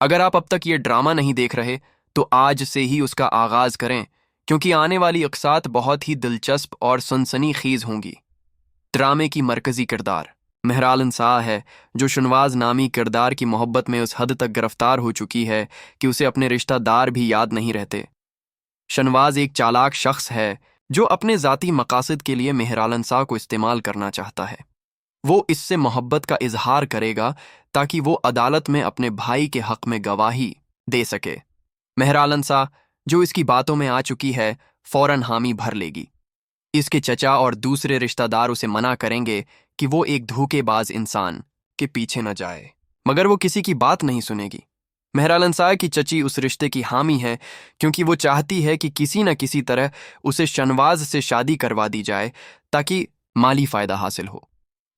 اگر آپ اب تک یہ ڈرامہ نہیں دیکھ رہے تو آج سے ہی اس کا آغاز کریں، کیونکہ آنے والی اقساط بہت ہی دلچسپ اور سنسنی خیز ہوں گی۔ ڈرامے کی مرکزی کردار مہرالن سا ہے، جو شنواز نامی کردار کی محبت میں اس حد تک گرفتار ہو چکی ہے کہ اسے اپنے رشتہ دار بھی یاد نہیں رہتے۔ شنواز ایک چالاک شخص ہے جو اپنے ذاتی مقاصد کے لیے مہرالن سا کو استعمال کرنا چاہتا ہے۔ وہ اس سے محبت کا اظہار کرے گا تاکہ وہ عدالت میں اپنے بھائی کے حق میں گواہی دے سکے۔ مہرالن سا، جو اس کی باتوں میں آ چکی ہے، فوراً حامی بھر لے گی۔ اس کے چچا اور دوسرے رشتہ دار اسے منع کریں گے کہ وہ ایک دھوکے باز انسان کے پیچھے نہ جائے، مگر وہ کسی کی بات نہیں سنے گی۔ مہرالن سا کی چچی اس رشتے کی حامی ہے کیونکہ وہ چاہتی ہے کہ کسی نہ کسی طرح اسے شنواز سے شادی کروا دی جائے تاکہ مالی فائدہ حاصل ہو۔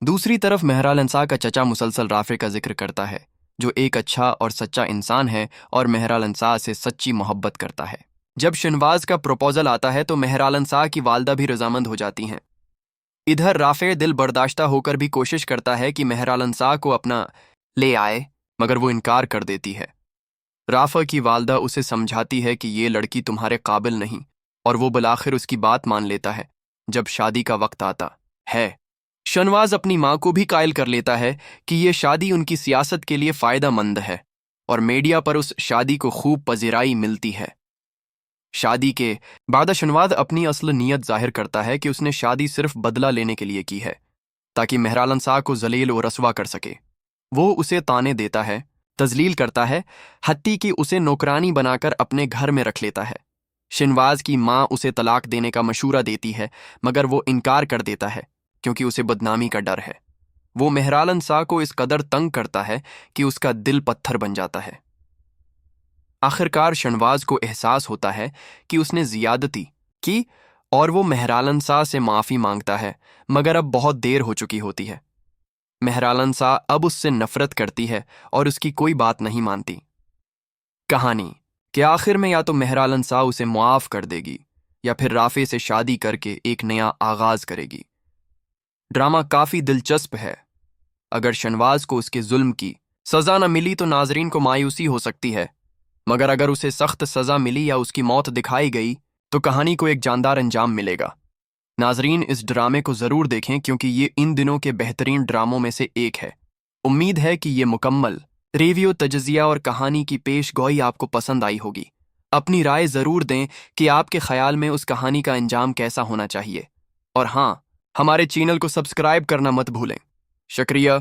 دوسری طرف مہرالن سا کا چچا مسلسل رافع کا ذکر کرتا ہے، جو ایک اچھا اور سچا انسان ہے اور مہرالن سا سے سچی محبت کرتا ہے۔ جب شنواز کا پروپوزل آتا ہے تو مہرالن سا کی والدہ بھی رضامند ہو جاتی ہیں۔ ادھر رافع دل برداشتہ ہو کر بھی کوشش کرتا ہے کہ مہرالن سا کو اپنا لے آئے، مگر وہ انکار کر دیتی ہے۔ رافع کی والدہ اسے سمجھاتی ہے کہ یہ لڑکی تمہارے قابل نہیں، اور وہ بالآخر اس کی بات مان لیتا ہے۔ جب شادی کا وقت آتا ہے، شنواز اپنی ماں کو بھی قائل کر لیتا ہے کہ یہ شادی ان کی سیاست کے لیے فائدہ مند ہے، اور میڈیا پر اس شادی کو خوب پذیرائی ملتی ہے۔ شادی کے بعد شنواز اپنی اصل نیت ظاہر کرتا ہے کہ اس نے شادی صرف بدلہ لینے کے لیے کی ہے، تاکہ مہرالن سا کو ذلیل و رسوا کر سکے۔ وہ اسے طعنے دیتا ہے، تذلیل کرتا ہے، حتیٰ کہ اسے نوکرانی بنا کر اپنے گھر میں رکھ لیتا ہے۔ شنواز کی ماں اسے طلاق دینے کا مشورہ دیتی ہے، مگر وہ انکار کر دیتا ہے کیونکہ اسے بدنامی کا ڈر ہے۔ وہ مہرالن سا کو اس قدر تنگ کرتا ہے کہ اس کا دل پتھر بن جاتا ہے۔ آخرکار شنواز کو احساس ہوتا ہے کہ اس نے زیادتی کی اور وہ مہرالن سا سے معافی مانگتا ہے، مگر اب بہت دیر ہو چکی ہوتی ہے۔ مہرالن سا اب اس سے نفرت کرتی ہے اور اس کی کوئی بات نہیں مانتی۔ کہانی کہ آخر میں یا تو مہرالن سا اسے معاف کر دے گی یا پھر رافع سے شادی کر کے ایک نیا آغاز کرے گی۔ ڈرامہ کافی دلچسپ ہے۔ اگر شنواز کو اس کے ظلم کی سزا نہ ملی تو ناظرین کو مایوسی ہو سکتی ہے، مگر اگر اسے سخت سزا ملی یا اس کی موت دکھائی گئی تو کہانی کو ایک جاندار انجام ملے گا۔ ناظرین، اس ڈرامے کو ضرور دیکھیں کیونکہ یہ ان دنوں کے بہترین ڈراموں میں سے ایک ہے۔ امید ہے کہ یہ مکمل ریویو، تجزیہ اور کہانی کی پیش گوئی آپ کو پسند آئی ہوگی۔ اپنی رائے ضرور دیں کہ آپ کے خیال میں اس کہانی کا انجام کیسا ہونا چاہیے، اور ہاں، ہمارے چینل کو سبسکرائب کرنا مت بھولیں۔ شکریہ۔